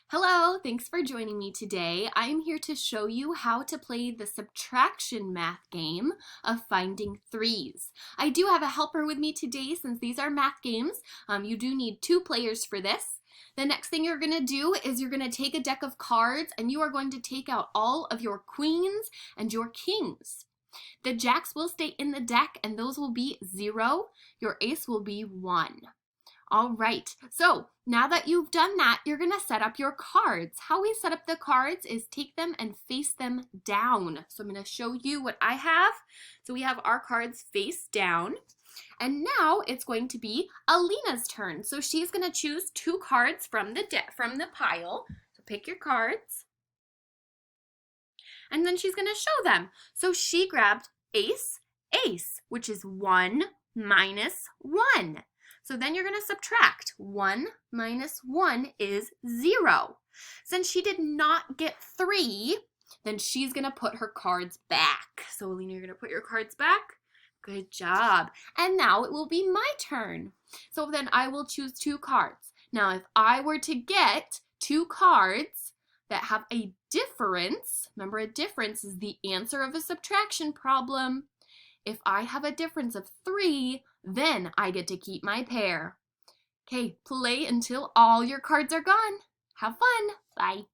Hello, thanks for joining me today. I am here to show you how to play the subtraction math game of finding threes. I do have a helper with me today since these are math games. You do need two players for this. The next thing you're going to do is you're going to take a deck of cards and you are going to take out all of your queens and your kings. The jacks will stay in the deck and those will be 0. Your ace will be 1. All right, so now that you've done that, you're gonna set up your cards. How we set up the cards is take them and face them down. So I'm gonna show you what I have. So we have our cards face down. And now it's going to be Alina's turn. So she's gonna choose two cards from the pile. So pick your cards. And then she's gonna show them. So she grabbed ace, ace, which is 1 minus 1. So then you're going to subtract. 1 minus 1 is 0. Since she did not get 3, then she's going to put her cards back. So Alina, you're going to put your cards back. Good job. And now it will be my turn. So then I will choose two cards. Now if I were to get two cards that have a difference, remember a difference is the answer of a subtraction problem. If I have a difference of 3, then I get to keep my pair. Okay, play until all your cards are gone. Have fun. Bye.